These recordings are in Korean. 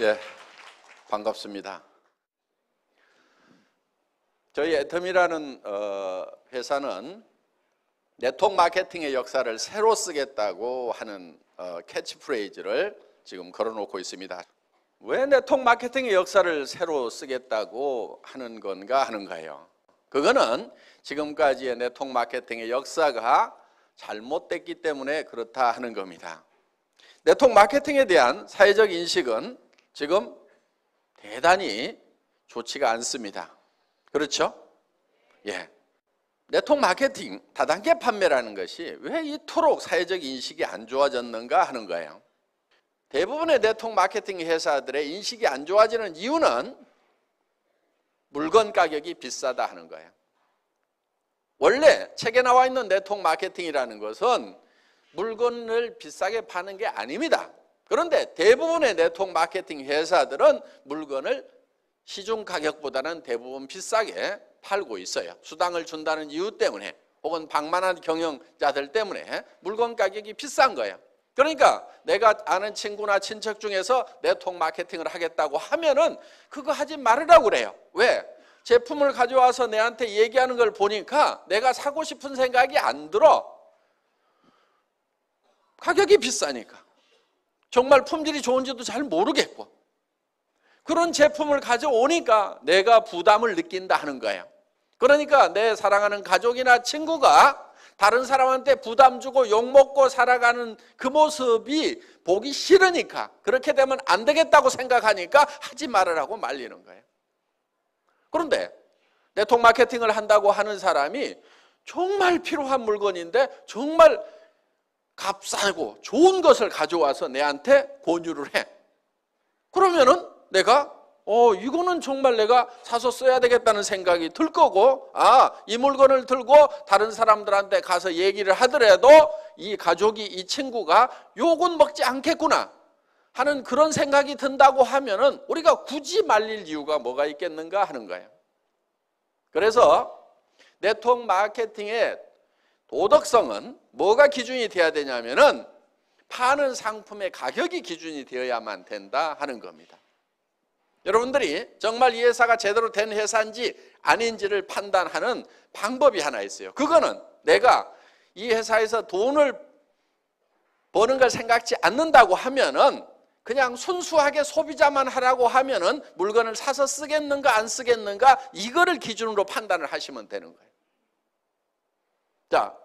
예, 반갑습니다. 저희 애텀이라는 회사는 네트워크 마케팅의 역사를 새로 쓰겠다고 하는 캐치프레이즈를 지금 걸어놓고 있습니다. 왜 네트워크 마케팅의 역사를 새로 쓰겠다고 하는 건가 하는 거예요. 그거는 지금까지의 네트워크 마케팅의 역사가 잘못됐기 때문에 그렇다 하는 겁니다. 네트워크 마케팅에 대한 사회적 인식은 지금 대단히 좋지가 않습니다. 그렇죠? 예. 네트워크 마케팅, 다단계 판매라는 것이 왜 이토록 사회적 인식이 안 좋아졌는가 하는 거예요. 대부분의 네트워크 마케팅 회사들의 인식이 안 좋아지는 이유는 물건 가격이 비싸다 하는 거예요. 원래 책에 나와 있는 네트워크 마케팅이라는 것은 물건을 비싸게 파는 게 아닙니다. 그런데 대부분의 네트워크 마케팅 회사들은 물건을 시중 가격보다는 대부분 비싸게 팔고 있어요. 수당을 준다는 이유 때문에 혹은 방만한 경영자들 때문에 물건 가격이 비싼 거예요. 그러니까 내가 아는 친구나 친척 중에서 네트워크 마케팅을 하겠다고 하면은 그거 하지 말으라고 그래요. 왜? 제품을 가져와서 내한테 얘기하는 걸 보니까 내가 사고 싶은 생각이 안 들어. 가격이 비싸니까. 정말 품질이 좋은지도 잘 모르겠고. 그런 제품을 가져오니까 내가 부담을 느낀다 하는 거예요. 그러니까 내 사랑하는 가족이나 친구가 다른 사람한테 부담 주고 욕먹고 살아가는 그 모습이 보기 싫으니까, 그렇게 되면 안 되겠다고 생각하니까 하지 말으라고 말리는 거예요. 그런데 네트워크 마케팅을 한다고 하는 사람이 정말 필요한 물건인데 정말 값싸고 좋은 것을 가져와서 내한테 권유를 해. 그러면은 내가 이거는 정말 내가 사서 써야 되겠다는 생각이 들 거고, 이 물건을 들고 다른 사람들한테 가서 얘기를 하더라도 이 가족이, 이 친구가 욕은 먹지 않겠구나 하는 그런 생각이 든다고 하면은 우리가 굳이 말릴 이유가 뭐가 있겠는가 하는 거예요. 그래서 네트워크 마케팅의 도덕성은 뭐가 기준이 되어야 되냐면은 파는 상품의 가격이 기준이 되어야만 된다 하는 겁니다. 여러분들이 정말 이 회사가 제대로 된 회사인지 아닌지를 판단하는 방법이 하나 있어요. 그거는 내가 이 회사에서 돈을 버는 걸 생각지 않는다고 하면은 그냥 순수하게 소비자만 하라고 하면은 물건을 사서 쓰겠는가 안 쓰겠는가 이거를 기준으로 판단을 하시면 되는 거예요. 자,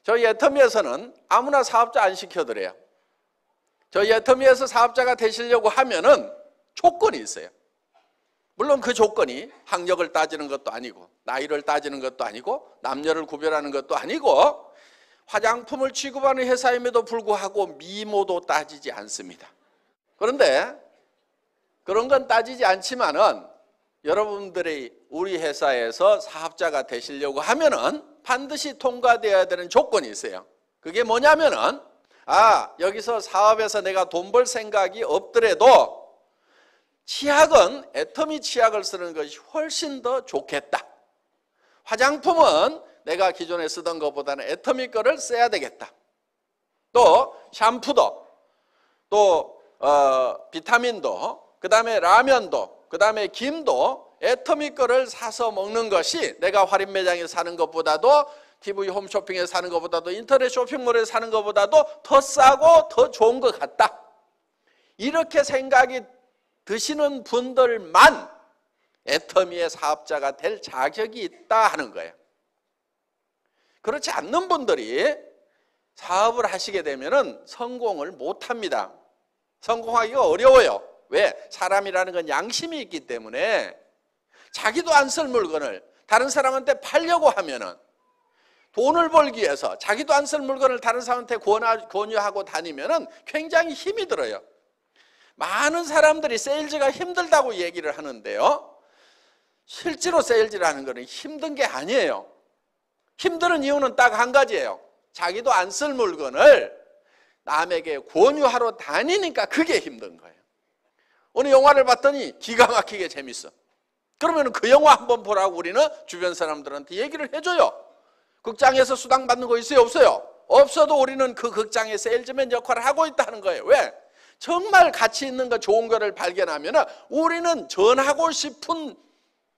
저희 애터미에서는 아무나 사업자 안 시켜드려요. 저희 애터미에서 사업자가 되시려고 하면은 조건이 있어요. 물론 그 조건이 학력을 따지는 것도 아니고 나이를 따지는 것도 아니고 남녀를 구별하는 것도 아니고 화장품을 취급하는 회사임에도 불구하고 미모도 따지지 않습니다. 그런데 그런 건 따지지 않지만은 여러분들이 우리 회사에서 사업자가 되시려고 하면은 반드시 통과되어야 되는 조건이 있어요. 그게 뭐냐면은 여기서 사업에서 내가 돈 벌 생각이 없더라도 치약은 애터미 치약을 쓰는 것이 훨씬 더 좋겠다. 화장품은 내가 기존에 쓰던 것보다는 애터미 거를 써야 되겠다. 또 샴푸도, 또 비타민도, 그 다음에 라면도, 그 다음에 김도 애터미 거를 사서 먹는 것이 내가 할인 매장에서 사는 것보다도 TV 홈쇼핑에서 사는 것보다도 인터넷 쇼핑몰에서 사는 것보다도 더 싸고 더 좋은 것 같다. 이렇게 생각이 드시는 분들만 애터미의 사업자가 될 자격이 있다 하는 거예요. 그렇지 않는 분들이 사업을 하시게 되면 성공을 못합니다. 성공하기가 어려워요. 왜? 사람이라는 건 양심이 있기 때문에 자기도 안 쓸 물건을 다른 사람한테 팔려고 하면은 돈을 벌기 위해서 자기도 안 쓸 물건을 다른 사람한테 권유하고 다니면은 굉장히 힘이 들어요. 많은 사람들이 세일즈가 힘들다고 얘기를 하는데요. 실제로 세일즈라는 것은 힘든 게 아니에요. 힘든 이유는 딱 한 가지예요. 자기도 안 쓸 물건을 남에게 권유하러 다니니까 그게 힘든 거예요. 어느 영화를 봤더니 기가 막히게 재밌어. 그러면 그 영화 한번 보라고 우리는 주변 사람들한테 얘기를 해줘요. 극장에서 수당 받는 거 있어요? 없어요? 없어도 우리는 그 극장의 세일즈맨 역할을 하고 있다는 거예요. 왜? 정말 가치 있는 거, 좋은 거를 발견하면 우리는 전하고 싶은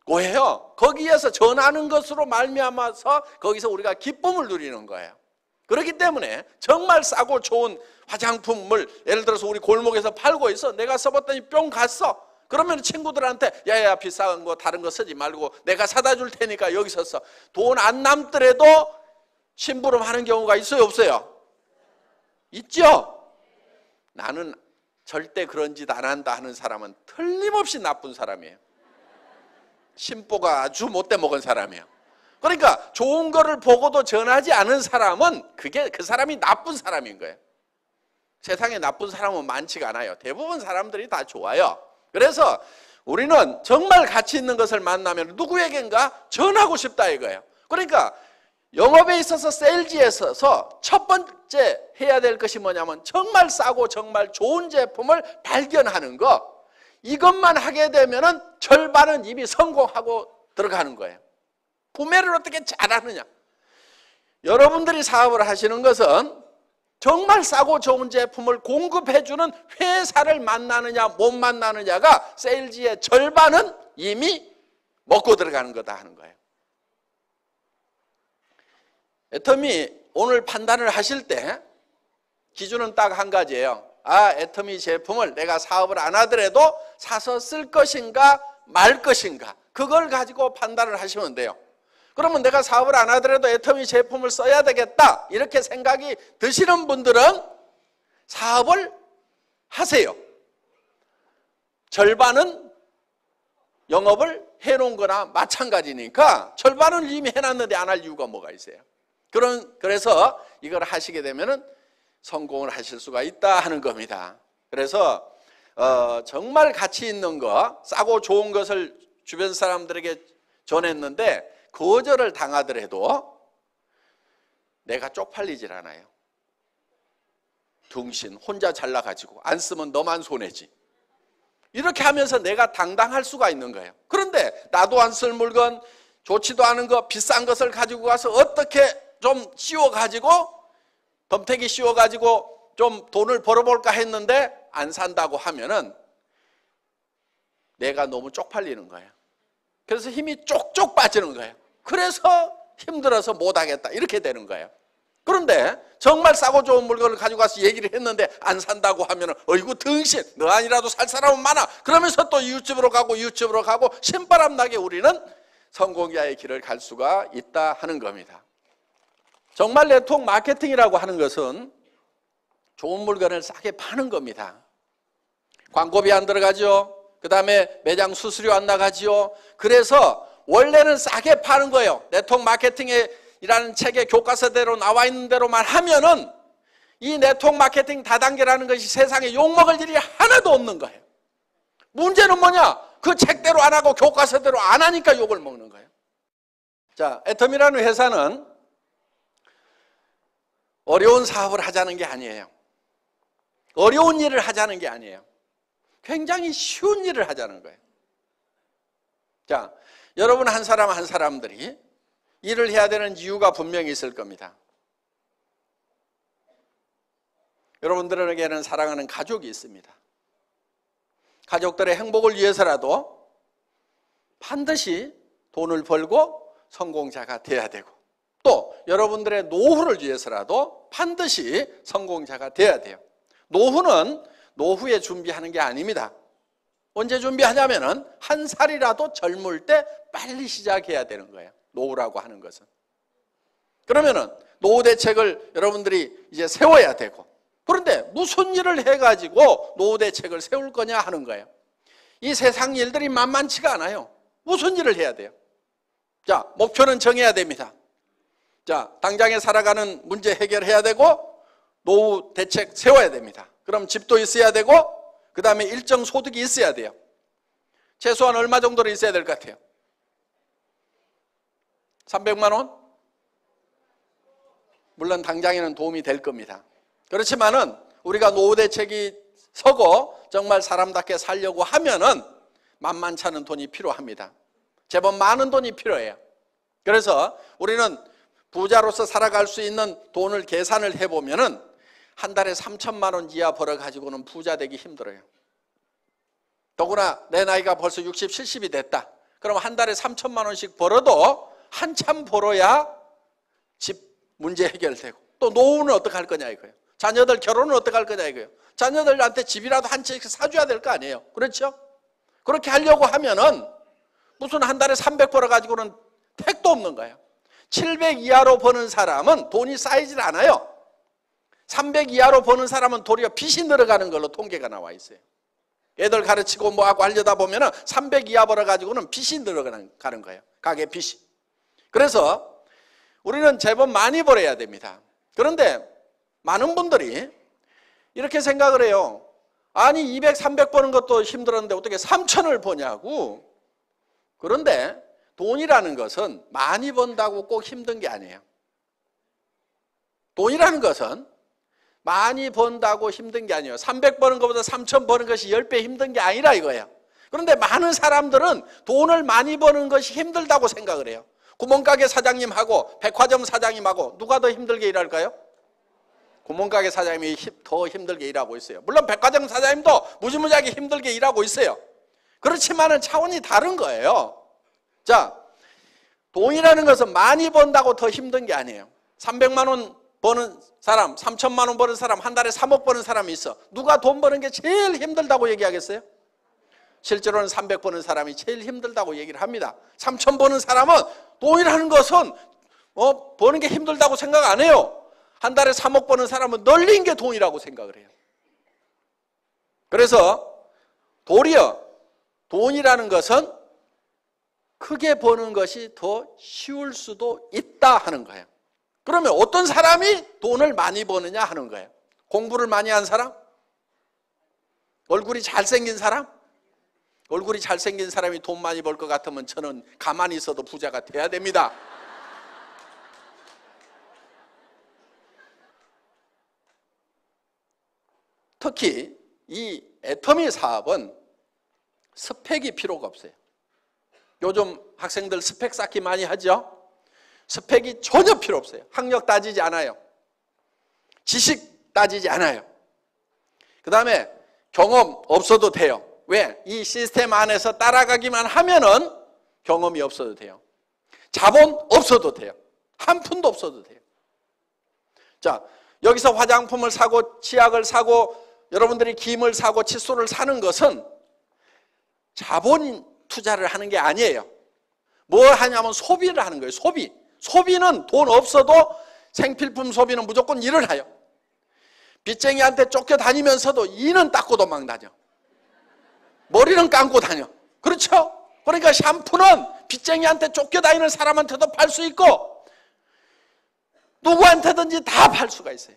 거예요. 거기에서 전하는 것으로 말미암아서 거기서 우리가 기쁨을 누리는 거예요. 그렇기 때문에 정말 싸고 좋은 화장품을 예를 들어서 우리 골목에서 팔고 있어. 내가 써봤더니 뿅 갔어. 그러면 친구들한테 야야 비싼 거 다른 거 쓰지 말고 내가 사다 줄 테니까 여기서 써. 돈 안 남더라도 심부름하는 경우가 있어요, 없어요? 있죠? 나는 절대 그런 짓 안 한다 하는 사람은 틀림없이 나쁜 사람이에요. 심보가 아주 못돼 먹은 사람이에요. 그러니까 좋은 거를 보고도 전하지 않은 사람은 그 사람이 나쁜 사람인 거예요. 세상에 나쁜 사람은 많지가 않아요. 대부분 사람들이 다 좋아요. 그래서 우리는 정말 가치 있는 것을 만나면 누구에겐가 전하고 싶다 이거예요. 그러니까 영업에 있어서 세일즈에 있어서 첫 번째 해야 될 것이 뭐냐면 정말 싸고 정말 좋은 제품을 발견하는 거. 이것만 하게 되면은 절반은 이미 성공하고 들어가는 거예요. 구매를 어떻게 잘하느냐. 여러분들이 사업을 하시는 것은 정말 싸고 좋은 제품을 공급해주는 회사를 만나느냐 못 만나느냐가 세일즈의 절반은 이미 먹고 들어가는 거다 하는 거예요. 애터미 오늘 판단을 하실 때 기준은 딱 한 가지예요. 애터미 제품을 내가 사업을 안 하더라도 사서 쓸 것인가 말 것인가, 그걸 가지고 판단을 하시면 돼요. 그러면 내가 사업을 안 하더라도 애터미 제품을 써야 되겠다 이렇게 생각이 드시는 분들은 사업을 하세요. 절반은 영업을 해놓은 거나 마찬가지니까 절반은 이미 해놨는데 안 할 이유가 뭐가 있어요. 그래서 이걸 하시게 되면은 성공을 하실 수가 있다 하는 겁니다. 그래서 정말 가치 있는 거, 싸고 좋은 것을 주변 사람들에게 전했는데 거절을 당하더라도 내가 쪽팔리질 않아요. 둥신 혼자 잘나가지고 안 쓰면 너만 손해지. 이렇게 하면서 내가 당당할 수가 있는 거예요. 그런데 나도 안 쓸 물건, 좋지도 않은 거, 비싼 것을 가지고 가서 어떻게 좀 씌워가지고 덤태기 씌워가지고 좀 돈을 벌어볼까 했는데 안 산다고 하면은 내가 너무 쪽팔리는 거예요. 그래서 힘이 쪽쪽 빠지는 거예요. 그래서 힘들어서 못하겠다 이렇게 되는 거예요. 그런데 정말 싸고 좋은 물건을 가지고 가서 얘기를 했는데 안 산다고 하면은 어이구 등신, 너 아니라도 살 사람은 많아. 그러면서 또 이웃집으로 가고 신바람 나게 우리는 성공자의 길을 갈 수가 있다 하는 겁니다. 정말 네트워크 마케팅이라고 하는 것은 좋은 물건을 싸게 파는 겁니다. 광고비 안 들어가죠. 그 다음에 매장 수수료 안 나가죠. 그래서 원래는 싸게 파는 거예요. 네트워크 마케팅이라는 책의 교과서대로 나와 있는 대로만 하면은 이 네트워크 마케팅 다단계라는 것이 세상에 욕먹을 일이 하나도 없는 거예요. 문제는 뭐냐? 그 책대로 안 하고 교과서대로 안 하니까 욕을 먹는 거예요. 자, 애텀이라는 회사는 어려운 사업을 하자는 게 아니에요. 어려운 일을 하자는 게 아니에요. 굉장히 쉬운 일을 하자는 거예요. 자, 여러분 한 사람 한 사람들이 일을 해야 되는 이유가 분명히 있을 겁니다. 여러분들에게는 사랑하는 가족이 있습니다. 가족들의 행복을 위해서라도 반드시 돈을 벌고 성공자가 돼야 되고, 또 여러분들의 노후를 위해서라도 반드시 성공자가 돼야 돼요. 노후는 노후에 준비하는 게 아닙니다. 언제 준비하냐면은 한 살이라도 젊을 때 빨리 시작해야 되는 거예요. 노후라고 하는 것은. 그러면은 노후 대책을 여러분들이 이제 세워야 되고, 그런데 무슨 일을 해가지고 노후 대책을 세울 거냐 하는 거예요. 이 세상 일들이 만만치가 않아요. 무슨 일을 해야 돼요? 자, 목표는 정해야 됩니다. 자, 당장에 살아가는 문제 해결해야 되고, 노후 대책 세워야 됩니다. 그럼 집도 있어야 되고, 그 다음에 일정 소득이 있어야 돼요. 최소한 얼마 정도로 있어야 될 것 같아요? 300만 원? 물론 당장에는 도움이 될 겁니다. 그렇지만은 우리가 노후 대책이 서고 정말 사람답게 살려고 하면은 만만치 않은 돈이 필요합니다. 제법 많은 돈이 필요해요. 그래서 우리는 부자로서 살아갈 수 있는 돈을 계산을 해보면은 한 달에 3천만 원 이하 벌어가지고는 부자 되기 힘들어요. 더구나 내 나이가 벌써 60, 70이 됐다. 그럼 한 달에 3천만 원씩 벌어도 한참 벌어야 집 문제 해결되고, 또 노후는 어떻게 할 거냐 이거예요. 자녀들 결혼은 어떻게 할 거냐 이거예요. 자녀들한테 집이라도 한 채 사줘야 될 거 아니에요. 그렇죠? 그렇게 하려고 하면은 무슨 한 달에 300 벌어가지고는 택도 없는 거예요. 700 이하로 버는 사람은 돈이 쌓이질 않아요. 300 이하로 버는 사람은 도리어 빚이 늘어가는 걸로 통계가 나와 있어요. 애들 가르치고 뭐하고 하려다 보면은 300 이하 벌어가지고는 빚이 늘어가는 거예요. 가게 빚이. 그래서 우리는 제법 많이 벌어야 됩니다. 그런데 많은 분들이 이렇게 생각을 해요. 아니 200, 300 버는 것도 힘들었는데 어떻게 3천을 버냐고. 그런데 돈이라는 것은 많이 번다고 꼭 힘든 게 아니에요. 돈이라는 것은 많이 번다고 힘든 게 아니에요. 300 버는 것보다 3천 버는 것이 10배 힘든 게 아니라 이거예요. 그런데 많은 사람들은 돈을 많이 버는 것이 힘들다고 생각을 해요. 구멍가게 사장님하고 백화점 사장님하고 누가 더 힘들게 일할까요? 구멍가게 사장님이 더 힘들게 일하고 있어요. 물론 백화점 사장님도 무지무지하게 힘들게 일하고 있어요. 그렇지만은 차원이 다른 거예요. 자, 돈이라는 것은 많이 번다고 더 힘든 게 아니에요. 300만 원 버는 사람, 3천만 원 버는 사람, 한 달에 3억 버는 사람이 있어. 누가 돈 버는 게 제일 힘들다고 얘기하겠어요? 실제로는 300 버는 사람이 제일 힘들다고 얘기를 합니다. 3천 버는 사람은 돈이라는 것은 버는 게 힘들다고 생각 안 해요. 한 달에 3억 버는 사람은 널린 게 돈이라고 생각을 해요. 그래서 도리어 돈이라는 것은 크게 버는 것이 더 쉬울 수도 있다 하는 거예요. 그러면 어떤 사람이 돈을 많이 버느냐 하는 거예요. 공부를 많이 한 사람? 얼굴이 잘생긴 사람? 얼굴이 잘생긴 사람이 돈 많이 벌 것 같으면 저는 가만히 있어도 부자가 돼야 됩니다. 특히 이 애터미 사업은 스펙이 필요가 없어요. 요즘 학생들 스펙 쌓기 많이 하죠? 스펙이 전혀 필요 없어요. 학력 따지지 않아요. 지식 따지지 않아요. 그 다음에 경험 없어도 돼요. 왜? 이 시스템 안에서 따라가기만 하면은 경험이 없어도 돼요. 자본 없어도 돼요. 한 푼도 없어도 돼요. 자, 여기서 화장품을 사고 치약을 사고 여러분들이 김을 사고 칫솔을 사는 것은 자본 투자를 하는 게 아니에요. 뭘 하냐면 소비를 하는 거예요. 소비. 소비는 돈 없어도 생필품 소비는 무조건 일을 해요. 빚쟁이한테 쫓겨다니면서도 이는 닦고 도망다녀. 머리는 감고 다녀. 그렇죠? 그러니까 샴푸는 빚쟁이한테 쫓겨다니는 사람한테도 팔 수 있고 누구한테든지 다 팔 수가 있어요.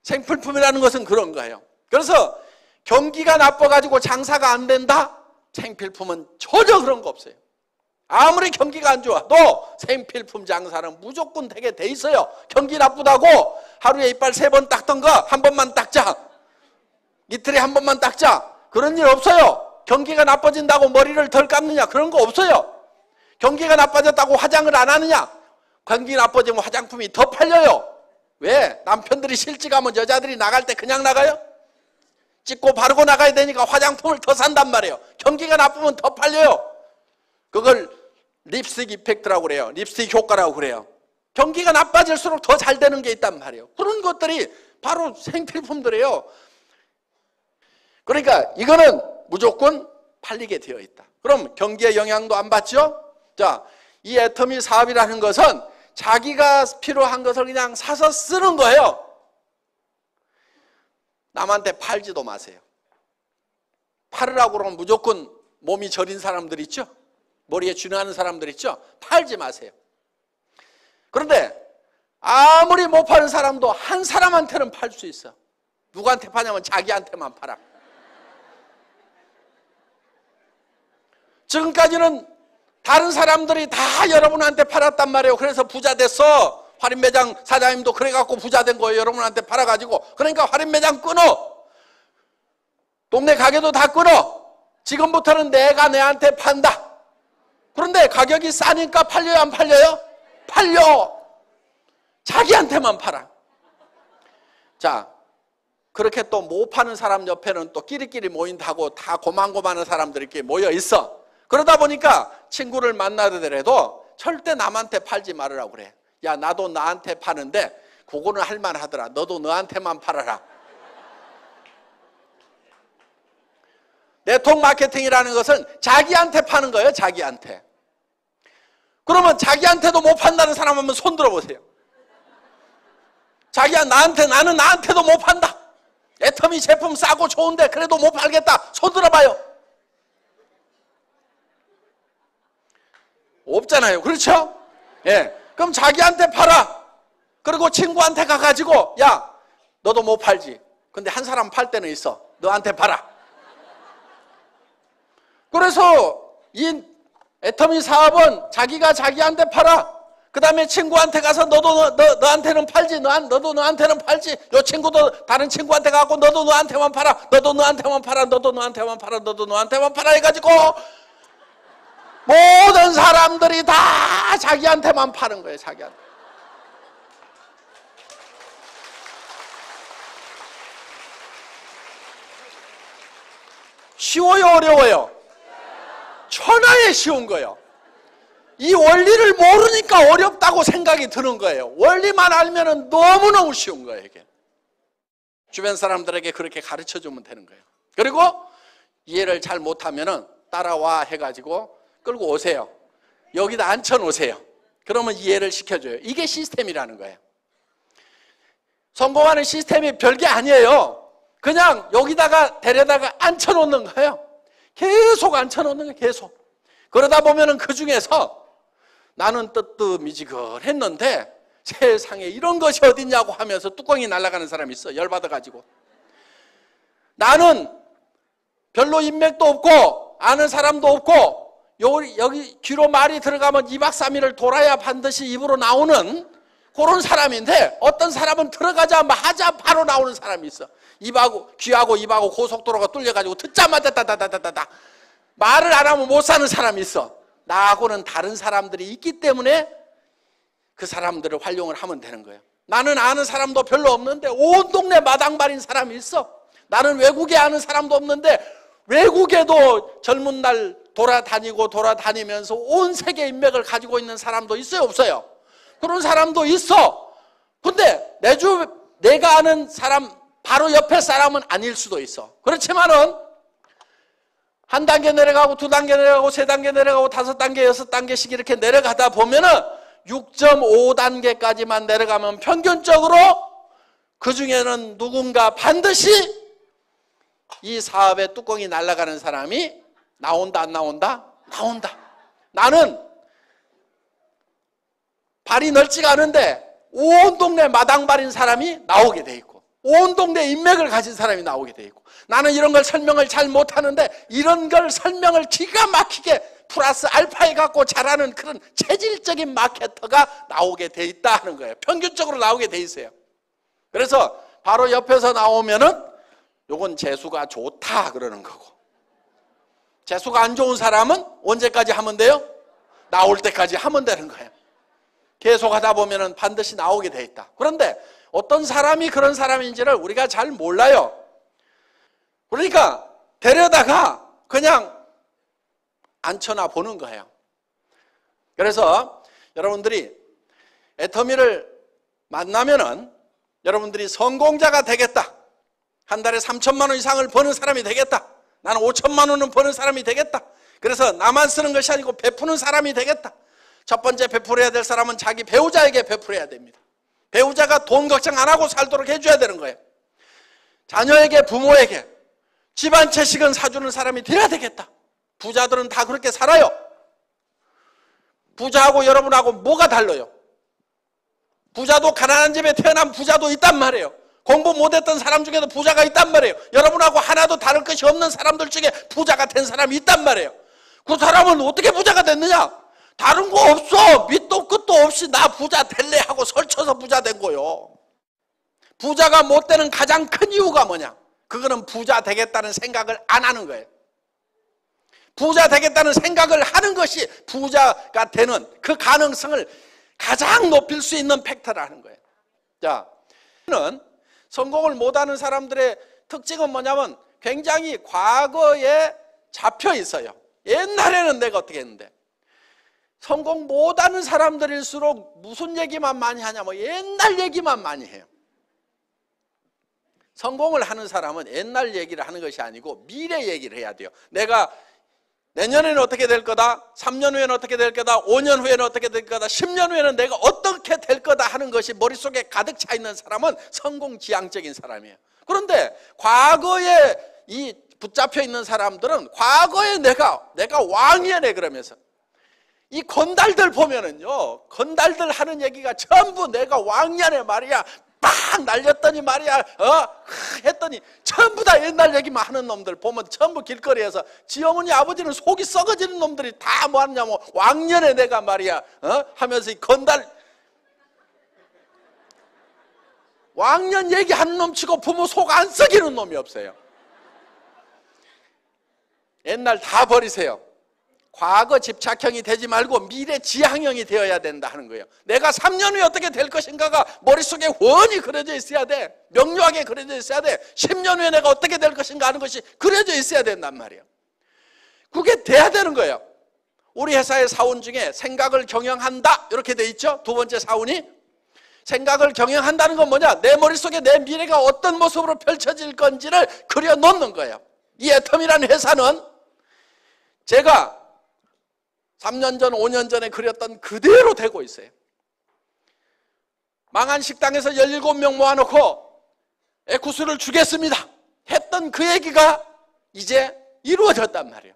생필품이라는 것은 그런 거예요. 그래서 경기가 나빠가지고 장사가 안 된다? 생필품은 전혀 그런 거 없어요. 아무리 경기가 안 좋아도 생필품 장사는 무조건 되게 돼 있어요. 경기 나쁘다고 하루에 이빨 3번 닦던 거 한 번만 닦자. 이틀에 한 번만 닦자. 그런 일 없어요. 경기가 나빠진다고 머리를 덜 감느냐? 그런 거 없어요. 경기가 나빠졌다고 화장을 안 하느냐? 경기 나빠지면 화장품이 더 팔려요. 왜? 남편들이 실직하면 여자들이 나갈 때 그냥 나가요? 찍고 바르고 나가야 되니까 화장품을 더 산단 말이에요. 경기가 나쁘면 더 팔려요. 그걸 립스틱 이펙트라고 그래요. 립스틱 효과라고 그래요. 경기가 나빠질수록 더 잘 되는 게 있단 말이에요. 그런 것들이 바로 생필품들이에요. 그러니까 이거는 무조건 팔리게 되어 있다. 그럼 경기에 영향도 안 받죠? 자, 이 애터미 사업이라는 것은 자기가 필요한 것을 그냥 사서 쓰는 거예요. 남한테 팔지도 마세요. 팔으라고 그러면 무조건 몸이 저린 사람들 있죠? 머리에 쥐나는 사람들 있죠? 팔지 마세요. 그런데 아무리 못 파는 사람도 한 사람한테는 팔 수 있어. 누구한테 파냐면 자기한테만 팔아. 지금까지는 다른 사람들이 다 여러분한테 팔았단 말이에요. 그래서 부자 됐어. 할인매장 사장님도 그래갖고 부자 된 거예요. 여러분한테 팔아가지고. 그러니까 할인매장 끊어. 동네 가게도 다 끊어. 지금부터는 내가 내한테 판다. 그런데 가격이 싸니까 팔려요, 안 팔려요? 팔려. 자기한테만 팔아. 자, 그렇게 또 못 파는 사람 옆에는 또 끼리끼리 모인다고 다 고만고만한 사람들이 이렇게 모여 있어. 그러다 보니까 친구를 만나더라도 절대 남한테 팔지 말으라고 그래. 야, 나도 나한테 파는데 그거는 할만하더라. 너도 너한테만 팔아라. 네트워크 마케팅이라는 것은 자기한테 파는 거예요. 자기한테. 그러면 자기한테도 못 판다는 사람 한번 손 들어보세요. 자기야, 나는 나한테도 못 판다. 애터미 제품 싸고 좋은데 그래도 못 팔겠다. 손 들어봐요. 없잖아요. 그렇죠? 예. 그럼 자기한테 팔아. 그리고 친구한테 가가지고, 야, 너도 못 팔지. 근데 한 사람 팔 때는 있어. 너한테 팔아. 그래서 이 애터미 사업은 자기가 자기한테 팔아. 그 다음에 친구한테 가서 너한테는 팔지. 너도 너한테는 팔지. 요 친구도 다른 친구한테 가고 너도 너한테만 팔아. 너도 너한테만 팔아. 너도 너한테만 팔아. 너도 너한테만 팔아 해가지고 모든 사람들이 다 자기한테만 파는 거예요. 자기한테. 쉬워요? 어려워요? 천하에 쉬운 거예요. 이 원리를 모르니까 어렵다고 생각이 드는 거예요. 원리만 알면 너무너무 쉬운 거예요. 이게. 주변 사람들에게 그렇게 가르쳐주면 되는 거예요. 그리고 이해를 잘 못하면 따라와 해가지고 끌고 오세요. 여기다 앉혀놓으세요. 그러면 이해를 시켜줘요. 이게 시스템이라는 거예요. 성공하는 시스템이 별게 아니에요. 그냥 여기다가 데려다가 앉혀놓는 거예요. 계속 앉혀놓는 거예요. 계속. 그러다 보면은 그 중에서 나는 뜨뜻미지근했는데 세상에 이런 것이 어딨냐고 하면서 뚜껑이 날아가는 사람이 있어. 열받아가지고. 나는 별로 인맥도 없고 아는 사람도 없고 여기 귀로 말이 들어가면 2박 3일을 돌아야 반드시 입으로 나오는 그런 사람인데 어떤 사람은 들어가자마자 바로 나오는 사람이 있어. 귀하고 입하고 고속도로가 뚫려가지고 듣자마자 다다다다다 말을 안 하면 못 사는 사람이 있어. 나하고는 다른 사람들이 있기 때문에 그 사람들을 활용을 하면 되는 거예요. 나는 아는 사람도 별로 없는데 온 동네 마당발인 사람이 있어. 나는 외국에 아는 사람도 없는데 외국에도 젊은 날 돌아다니면서 온 세계 인맥을 가지고 있는 사람도 있어요? 없어요? 그런 사람도 있어. 근데 내가 아는 사람 바로 옆에 사람은 아닐 수도 있어. 그렇지만은 한 단계 내려가고 두 단계 내려가고 세 단계 내려가고 5단계 6단계씩 이렇게 내려가다 보면은 6.5단계까지만 내려가면 평균적으로 그 중에는 누군가 반드시 이 사업의 뚜껑이 날아가는 사람이 나온다 안 나온다? 나온다. 나는 발이 넓지가 않은데 온 동네 마당발인 사람이 나오게 돼 있고 온 동네 인맥을 가진 사람이 나오게 돼 있고 나는 이런 걸 설명을 잘 못하는데 이런 걸 설명을 기가 막히게 플러스 알파에 갖고 잘하는 그런 체질적인 마케터가 나오게 돼 있다 하는 거예요. 평균적으로 나오게 돼 있어요. 그래서 바로 옆에서 나오면은 요건 재수가 좋다 그러는 거고 재수가 안 좋은 사람은 언제까지 하면 돼요? 나올 때까지 하면 되는 거예요. 계속 하다 보면은 반드시 나오게 돼 있다. 그런데 어떤 사람이 그런 사람인지를 우리가 잘 몰라요. 그러니까 데려다가 그냥 앉혀놔 보는 거예요. 그래서 여러분들이 애터미를 만나면은 여러분들이 성공자가 되겠다. 한 달에 3천만 원 이상을 버는 사람이 되겠다. 나는 5천만 원은 버는 사람이 되겠다. 그래서 나만 쓰는 것이 아니고 베푸는 사람이 되겠다. 첫 번째 베풀어야 될 사람은 자기 배우자에게 베풀어야 됩니다. 배우자가 돈 걱정 안 하고 살도록 해줘야 되는 거예요. 자녀에게, 부모에게 집안 채식은 사주는 사람이 돼야 되겠다. 부자들은 다 그렇게 살아요. 부자하고 여러분하고 뭐가 달라요? 부자도 가난한 집에 태어난 부자도 있단 말이에요. 공부 못했던 사람 중에도 부자가 있단 말이에요. 여러분하고 하나도 다를 것이 없는 사람들 중에 부자가 된 사람이 있단 말이에요. 그 사람은 어떻게 부자가 됐느냐? 다른 거 없어. 밑도 끝도 없이 나 부자 될래 하고 설쳐서 부자 된 거요. 부자가 못 되는 가장 큰 이유가 뭐냐? 그거는 부자 되겠다는 생각을 안 하는 거예요. 부자 되겠다는 생각을 하는 것이 부자가 되는 그 가능성을 가장 높일 수 있는 팩터라는 거예요. 자, 성공을 못하는 사람들의 특징은 뭐냐면 굉장히 과거에 잡혀 있어요. 옛날에는 내가 어떻게 했는데. 성공 못하는 사람들일수록 무슨 얘기만 많이 하냐면 옛날 얘기만 많이 해요. 성공을 하는 사람은 옛날 얘기를 하는 것이 아니고 미래 얘기를 해야 돼요. 내가 내년에는 어떻게 될 거다, 3년 후에는 어떻게 될 거다, 5년 후에는 어떻게 될 거다, 10년 후에는 내가 어떻게 될 거다 하는 것이 머릿속에 가득 차 있는 사람은 성공지향적인 사람이에요. 그런데 과거에 이 붙잡혀 있는 사람들은 과거에 내가 왕이네 그러면서 이 건달들 보면은요, 건달들 하는 얘기가 전부 내가 왕년에 말이야 막 날렸더니 말이야 했더니 전부 다 옛날 얘기만 하는 놈들 보면 전부 길거리에서 지 어머니 아버지는 속이 썩어지는 놈들이 다 뭐 하냐면 왕년에 내가 말이야 하면서 이 건달 왕년 얘기하는 놈 치고 부모 속 안 썩이는 놈이 없어요. 옛날 다 버리세요. 과거 집착형이 되지 말고 미래 지향형이 되어야 된다 하는 거예요. 내가 3년 후에 어떻게 될 것인가가 머릿속에 훤히 그려져 있어야 돼. 명료하게 그려져 있어야 돼. 10년 후에 내가 어떻게 될 것인가 하는 것이 그려져 있어야 된단 말이에요. 그게 돼야 되는 거예요. 우리 회사의 사원 중에 생각을 경영한다 이렇게 돼 있죠. 두 번째 사원이 생각을 경영한다는 건 뭐냐, 내 머릿속에 내 미래가 어떤 모습으로 펼쳐질 건지를 그려놓는 거예요. 이 애텀이라는 회사는 제가 3년 전, 5년 전에 그렸던 그대로 되고 있어요. 망한 식당에서 17명 모아놓고 에쿠스를 주겠습니다 했던 그 얘기가 이제 이루어졌단 말이에요.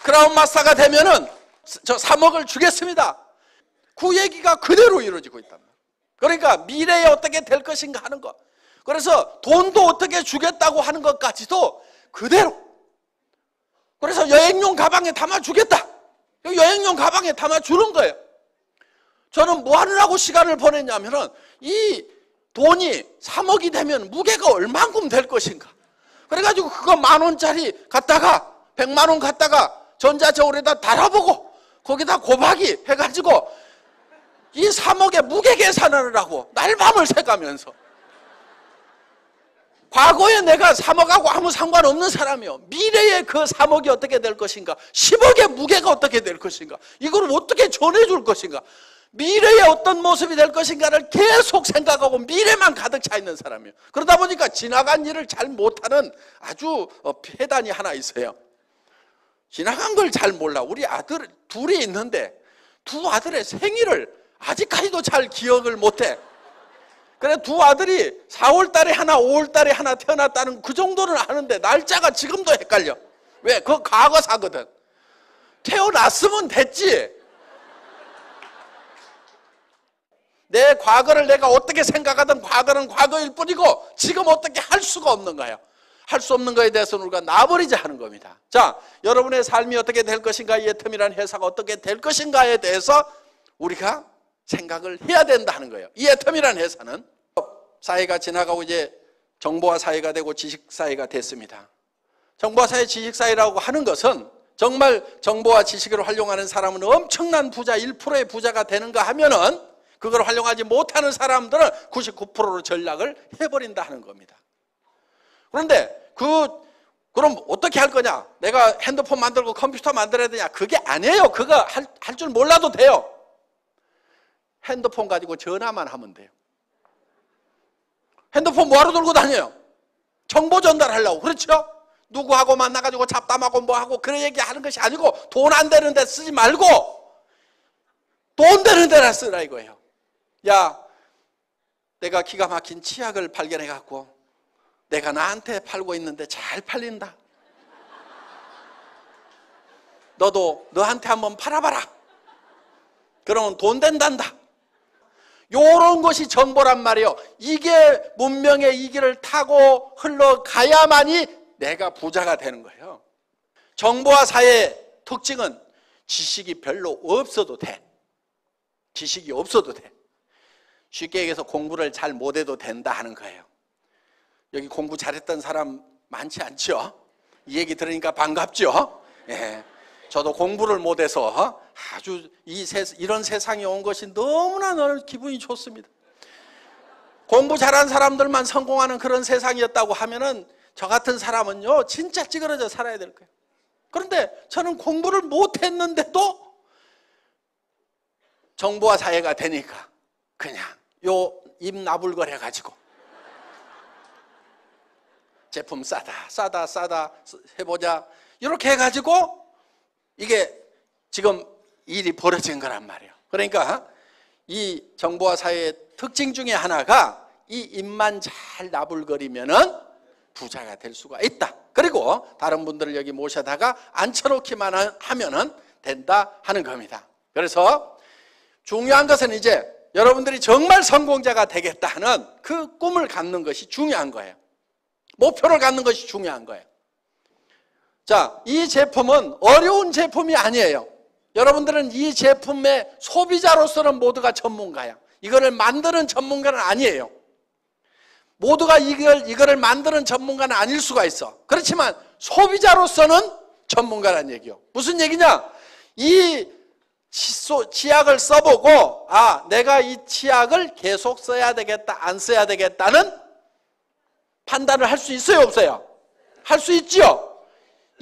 크라운 마스터가 되면은 저 3억을 주겠습니다. 그 얘기가 그대로 이루어지고 있단 말이에요. 그러니까 미래에 어떻게 될 것인가 하는 것. 그래서 돈도 어떻게 주겠다고 하는 것까지도 그대로. 그래서 여행용 가방에 담아주겠다. 여행용 가방에 담아주는 거예요. 저는 뭐 하느라고 시간을 보냈냐면은 이 돈이 3억이 되면 무게가 얼만큼 될 것인가. 그래가지고 그거 10,000원짜리 갖다가 100만 원 갖다가 전자저울에다 달아보고 거기다 곱하기 해가지고 이 3억의 무게 계산을 하고 날밤을 새가면서 과거에 내가 3억하고 아무 상관없는 사람이요. 미래에 그 3억이 어떻게 될 것인가, 10억의 무게가 어떻게 될 것인가, 이걸 어떻게 전해줄 것인가, 미래에 어떤 모습이 될 것인가를 계속 생각하고 미래만 가득 차 있는 사람이에요. 그러다 보니까 지나간 일을 잘 못하는 아주 폐단이 하나 있어요. 지나간 걸 잘 몰라. 우리 아들 둘이 있는데 두 아들의 생일을 아직까지도 잘 기억을 못해. 그래 두 아들이 4월 달에 하나 5월 달에 하나 태어났다는 그 정도는 아는데 날짜가 지금도 헷갈려. 왜? 그거 과거사거든. 태어났으면 됐지. 내 과거를 내가 어떻게 생각하든 과거는 과거일 뿐이고 지금 어떻게 할 수가 없는 거예요. 할 수 없는 거에 대해서는 우리가 놔버리자 하는 겁니다. 자, 여러분의 삶이 어떻게 될 것인가, 이 애텀이라는 회사가 어떻게 될 것인가에 대해서 우리가 생각을 해야 된다는 거예요. 이 애텀이라는 회사는 사회가 지나가고 이제 정보화 사회가 되고 지식 사회가 됐습니다. 정보화 사회, 지식 사회라고 하는 것은 정말 정보와 지식을 활용하는 사람은 엄청난 부자, 1%의 부자가 되는가 하면은 그걸 활용하지 못하는 사람들은 99%로 전락을 해버린다 하는 겁니다. 그런데 그럼 어떻게 할 거냐? 내가 핸드폰 만들고 컴퓨터 만들어야 되냐? 그게 아니에요. 그거 할 줄 몰라도 돼요. 핸드폰 가지고 전화만 하면 돼요. 핸드폰 뭐하러 들고 다녀요? 정보 전달하려고. 그렇죠? 누구하고 만나가지고 잡담하고 뭐하고 그런 얘기 하는 것이 아니고 돈 안 되는 데 쓰지 말고 돈 되는 데나 쓰라 이거예요. 야, 내가 기가 막힌 치약을 발견해갖고 내가 나한테 팔고 있는데 잘 팔린다. 너도 너한테 한번 팔아봐라. 그러면 돈 된단다. 요런 것이 정보란 말이에요. 이게 문명의 이 길을 타고 흘러가야만이 내가 부자가 되는 거예요. 정보화 사회의 특징은 지식이 별로 없어도 돼. 지식이 없어도 돼. 쉽게 얘기해서 공부를 잘 못해도 된다 하는 거예요. 여기 공부 잘했던 사람 많지 않죠? 이 얘기 들으니까 반갑죠? 예. 저도 공부를 못해서 아주 이런 세상에 온 것이 너무나 기분이 좋습니다. 공부 잘한 사람들만 성공하는 그런 세상이었다고 하면은 저 같은 사람은요 진짜 찌그러져 살아야 될 거예요. 그런데 저는 공부를 못했는데도 정보화 사회가 되니까 그냥 요 입 나불거려 가지고 제품 싸다 해보자 이렇게 해가지고 이게 지금 일이 벌어진 거란 말이에요. 그러니까 이 정보화 사회의 특징 중에 하나가 이 입만 잘 나불거리면은 부자가 될 수가 있다. 그리고 다른 분들을 여기 모셔다가 앉혀놓기만 하면은 된다 하는 겁니다. 그래서 중요한 것은 이제 여러분들이 정말 성공자가 되겠다 하는 그 꿈을 갖는 것이 중요한 거예요. 목표를 갖는 것이 중요한 거예요. 자, 이 제품은 어려운 제품이 아니에요. 여러분들은 이 제품의 소비자로서는 모두가 전문가야. 이거를 만드는 전문가는 아니에요. 모두가 이거를 만드는 전문가는 아닐 수가 있어. 그렇지만 소비자로서는 전문가라는 얘기요. 무슨 얘기냐? 이 치약을 써보고 내가 이 치약을 계속 써야 되겠다 안 써야 되겠다는 판단을 할 수 있어요 없어요? 할 수 있죠.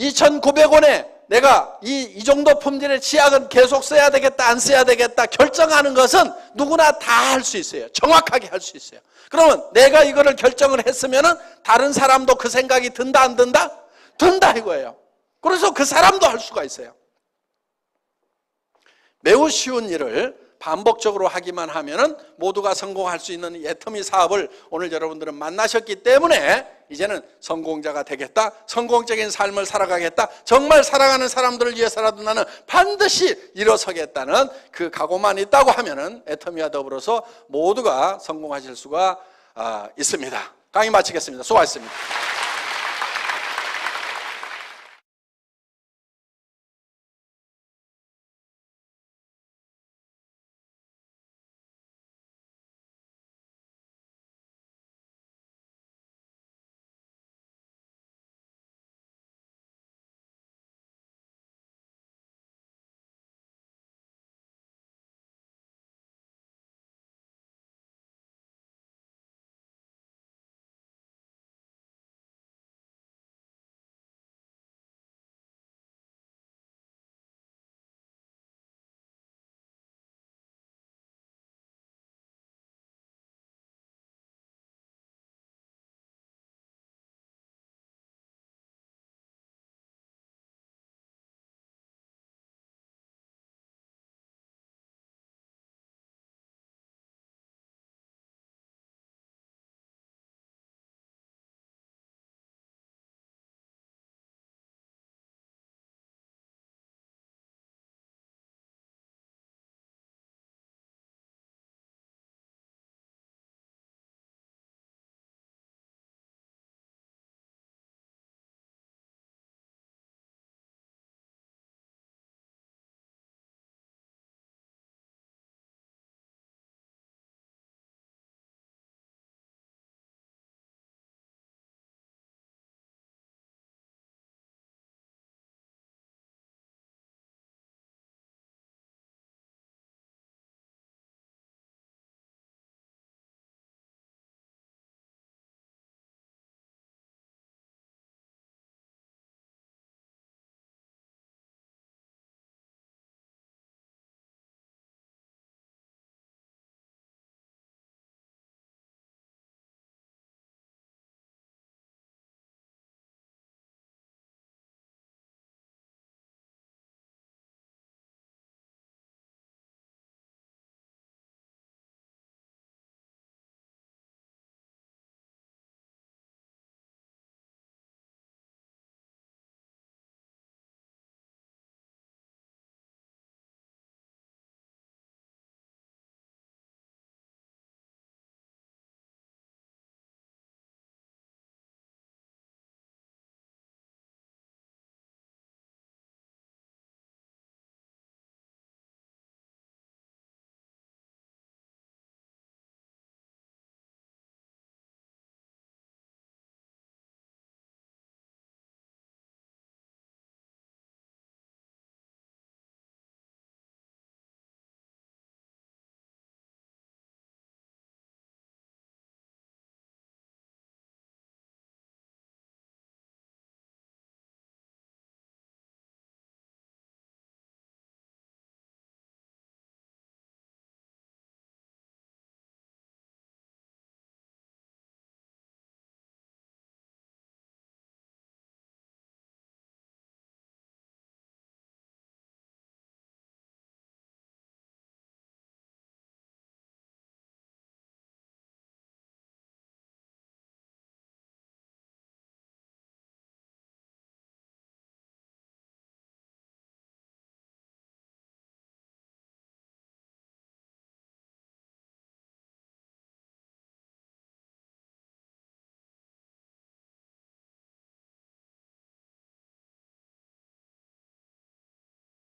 2,900원에 내가 이 정도 품질의 치약은 계속 써야 되겠다 안 써야 되겠다 결정하는 것은 누구나 다 할 수 있어요. 정확하게 할 수 있어요. 그러면 내가 이거를 결정을 했으면 다른 사람도 그 생각이 든다 안 든다? 든다 이거예요. 그래서 그 사람도 할 수가 있어요. 매우 쉬운 일을 반복적으로 하기만 하면은 모두가 성공할 수 있는 이 애터미 사업을 오늘 여러분들은 만나셨기 때문에 이제는 성공자가 되겠다, 성공적인 삶을 살아가겠다, 정말 사랑하는 사람들을 위해서라도 나는 반드시 일어서겠다는 그 각오만 있다고 하면은 애터미와 더불어서 모두가 성공하실 수가 있습니다. 강의 마치겠습니다. 수고하셨습니다.